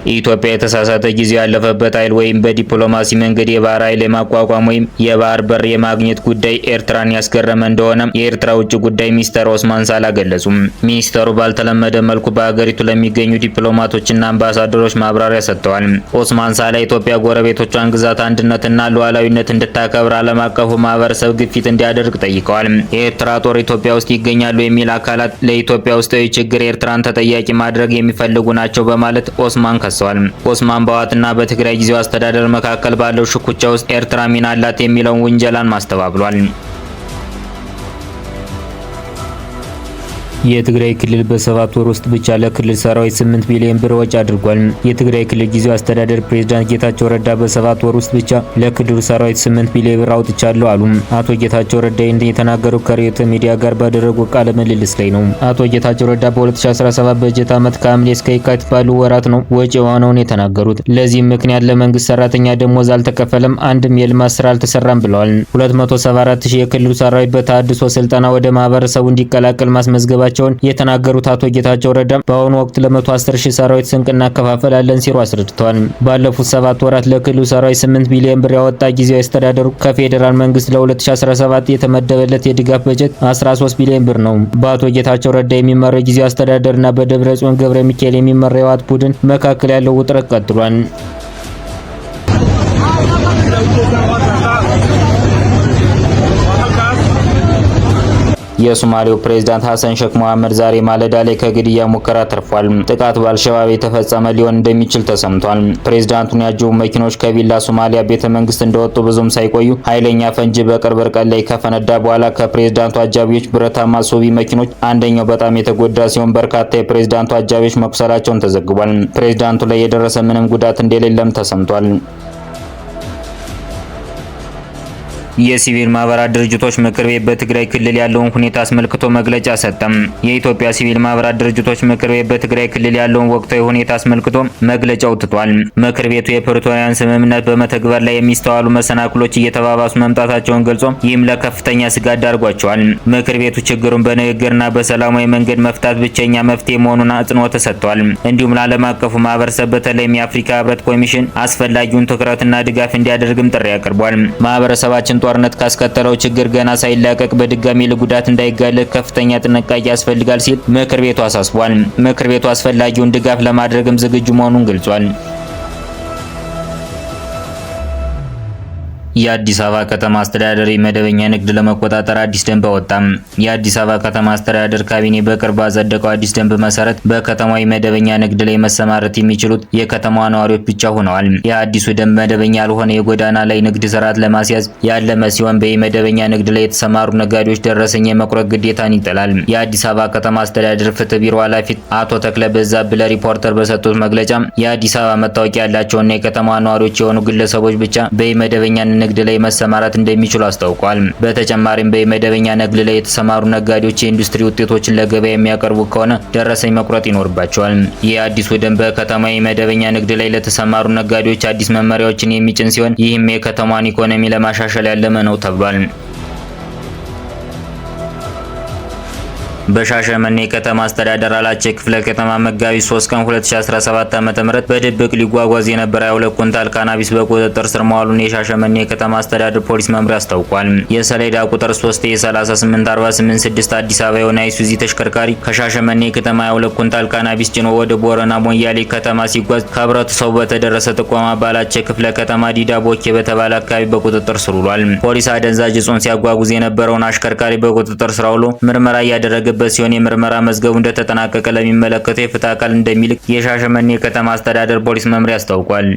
ኢትዮጵያ የተሳሳተ ጊዜ ያለፈበት ኃይል ወይም በዲፕሎማሲ መንገድ የባህር ኃይል የማቋቋም ወይም የባህር በር የማግኘት ጉዳይ ኤርትራን ያስገረመ እንደሆነ የኤርትራ ውጭ ጉዳይ ሚኒስተር ኦስማን ሳላ ገለጹ። ሚኒስተሩ ባልተለመደ መልኩ በሀገሪቱ ለሚገኙ ዲፕሎማቶችና አምባሳደሮች ማብራሪያ ሰጥተዋል። ኦስማን ሳላ ኢትዮጵያ ጎረቤቶቿን ግዛት አንድነትና ሉዓላዊነት እንድታከብር ዓለም አቀፉ ማህበረሰብ ግፊት እንዲያደርግ ጠይቀዋል። የኤርትራ ጦር ኢትዮጵያ ውስጥ ይገኛሉ የሚል አካላት ለኢትዮጵያ ውስጣዊ ችግር ኤርትራን ተጠያቂ ማድረግ የሚፈልጉ ናቸው በማለት ኦስማን ከሰዋል። ኦስማን በህወሓትና በትግራይ ጊዜያዊ አስተዳደር መካከል ባለው ሽኩቻ ውስጥ ኤርትራ ሚና አላት የሚለውን ውንጀላን ማስተባብሏል። የትግራይ ክልል በ7 ወር ውስጥ ብቻ ለክልል ሰራዊት 8 ቢሊዮን ብር ወጪ አድርጓል። የትግራይ ክልል ጊዜያዊ አስተዳደር ፕሬዝዳንት ጌታቸው ረዳ በ7 ወር ውስጥ ብቻ ለክልሉ ሰራዊት 8 ቢሊዮን ብር አውጥቻለሁ አሉ። አቶ ጌታቸው ረዳ እንዲህ የተናገሩት ከሬዲዮ ሚዲያ ጋር ባደረጉ ቃለ ምልልስ ላይ ነው። አቶ ጌታቸው ረዳ በ2017 በጀት ዓመት ከሐምሌ እስከ የካቲት ባሉ ወራት ነው ወጪ የሆነውን የተናገሩት። ለዚህም ምክንያት ለመንግስት ሰራተኛ ደሞዝ አልተከፈለም፣ አንድም የልማት ስራ አልተሰራም ብለዋል። 274,000 የክልሉ ሰራዊት በተሃድሶ ስልጠና ወደ ማህበረሰቡ እንዲቀላቀል ማስመዝገባ የተናገሩት አቶ ጌታቸው ረዳ በአሁኑ ወቅት ለ110,000 ሰራዊት ስንቅ እናከፋፈላለን ሲሉ አስረድተዋል። ባለፉት 7 ወራት ለክልሉ ሰራዊት 8 ቢሊዮን ብር ያወጣ ጊዜያዊ አስተዳደሩ ከፌዴራል መንግስት ለ2017 የተመደበለት የድጋፍ በጀት 13 ቢሊዮን ብር ነው። በአቶ ጌታቸው ረዳ የሚመራው ጊዜያዊ አስተዳደርና በደብረጽዮን ገብረ ሚካኤል የሚመራው የህወሓት ቡድን መካከል ያለው ውጥረት ቀጥሏል። የሶማሌው ፕሬዝዳንት ሐሰን ሼክ መሐመድ ዛሬ ማለዳ ላይ ከግድያ ሙከራ ተርፏል። ጥቃቱ በአልሸባብ የተፈጸመ ሊሆን እንደሚችል ተሰምቷል። ፕሬዝዳንቱን ያጀቡ መኪኖች ከቪላ ሶማሊያ ቤተመንግስት እንደወጡ ብዙም ሳይቆዩ ኃይለኛ ፈንጂ በቅርብ ርቀት ላይ ከፈነዳ በኋላ ከፕሬዝዳንቱ አጃቢዎች ብረታማ ሱቪ መኪኖች አንደኛው በጣም የተጎዳ ሲሆን በርካታ የፕሬዝዳንቱ አጃቢዎች መቁሰላቸውን ተዘግቧል። ፕሬዝዳንቱ ላይ የደረሰ ምንም ጉዳት እንደሌለም ተሰምቷል። የሲቪል ማህበራት ድርጅቶች ምክር ቤት በትግራይ ክልል ያለውን ሁኔታ አስመልክቶ መግለጫ ሰጠም። የኢትዮጵያ ሲቪል ማህበራት ድርጅቶች ምክር ቤት በትግራይ ክልል ያለውን ወቅታዊ ሁኔታ አስመልክቶ መግለጫ አውጥቷል። ምክር ቤቱ የፕሪቶሪያን ስምምነት በመተግበር ላይ የሚስተዋሉ መሰናክሎች እየተባባሱ መምጣታቸውን ገልጾ ይህም ለከፍተኛ ስጋት ዳርጓቸዋል። ምክር ቤቱ ችግሩን በንግግርና በሰላማዊ መንገድ መፍታት ብቸኛ መፍትሄ መሆኑን አጽንኦት ሰጥቷል። እንዲሁም ለዓለም አቀፉ ማህበረሰብ በተለይም የአፍሪካ ህብረት ኮሚሽን አስፈላጊውን ትኩረትና ድጋፍ እንዲያደርግም ጥሪ አቅርቧል። ማህበረሰባችን ጦርነት ካስከተለው ችግር ገና ሳይላቀቅ በድጋሚ ለጉዳት እንዳይጋለጥ ከፍተኛ ጥንቃቄ ያስፈልጋል ሲል ምክር ቤቱ አሳስቧል። ምክር ቤቱ አስፈላጊውን ድጋፍ ለማድረግም ዝግጁ መሆኑን ገልጿል። የአዲስ አበባ ከተማ አስተዳደር የመደበኛ ንግድ ለመቆጣጠር አዲስ ደንብ አወጣ። የአዲስ አበባ ከተማ አስተዳደር ካቢኔ በቅርቡ ባጸደቀው አዲስ ደንብ መሰረት በከተማው የመደበኛ ንግድ ላይ መሰማራት የሚችሉት የከተማዋ ነዋሪዎች ብቻ ሆነዋል። የአዲሱ ደንብ መደበኛ ያልሆነ የጎዳና ላይ ንግድ ስርዓት ለማስያዝ ያለመ ሲሆን በመደበኛ ንግድ ላይ የተሰማሩ ነጋዴዎች ደረሰኝ የመቁረጥ ግዴታን ይጥላል። የአዲስ አበባ ከተማ አስተዳደር ፍትህ ቢሮ ኃላፊ አቶ ተክለ በዛብህ ለሪፖርተር በሰጡት መግለጫ የአዲስ አበባ መታወቂያ ያላቸውና የከተማዋ ነዋሪዎች የሆኑ ግለሰቦች ብቻ በመደበኛ ንግድ ላይ መሰማራት እንደሚችሉ አስታውቋል። በተጨማሪም በመደበኛ ንግድ ላይ የተሰማሩ ነጋዴዎች የኢንዱስትሪ ውጤቶችን ለገበያ የሚያቀርቡ ከሆነ ደረሰኝ መቁረጥ ይኖርባቸዋል። ይህ አዲሱ ደንብ በከተማ የመደበኛ ንግድ ላይ ለተሰማሩ ነጋዴዎች አዲስ መመሪያዎችን የሚጭን ሲሆን ይህም የከተማዋን ኢኮኖሚ ለማሻሻል ያለመ ነው ተብሏል። በሻሸመኔ ከተማ አስተዳደር አላቼ ክፍለ ከተማ መጋቢት 3 ቀን 2017 ዓ.ም በድብቅ ሊጓጓዝ የነበረ 22 ኩንታል ካናቢስ በቁጥጥር ስር መዋሉን የሻሸመኔ ከተማ አስተዳደር ፖሊስ መምሪያ አስታውቋል። የሰሌዳ ቁጥር 33886 አዲስ አበባ የሆነ አይሱዚ ተሽከርካሪ ከሻሸመኔ ከተማ 22 ኩንታል ካናቢስ ጭኖ ወደ ቦረና ሞያሌ ከተማ ሲጓዝ ከህብረተሰቡ በተደረሰ ጥቆማ ባላቼ ክፍለ ከተማ ዲዳ ቦኬ በተባለ አካባቢ በቁጥጥር ስር ውሏል። ፖሊስ አደንዛዥ እጽን ሲያጓጉዝ የነበረውን አሽከርካሪ በቁጥጥር ስር አውሎ ምርመራ እያደረገ ሲሆን የምርመራ መዝገቡ እንደተጠናቀቀ ለሚመለከተው የፍትህ አካል እንደሚልክ የሻሸመኔ ከተማ አስተዳደር ፖሊስ መምሪያ አስታውቋል።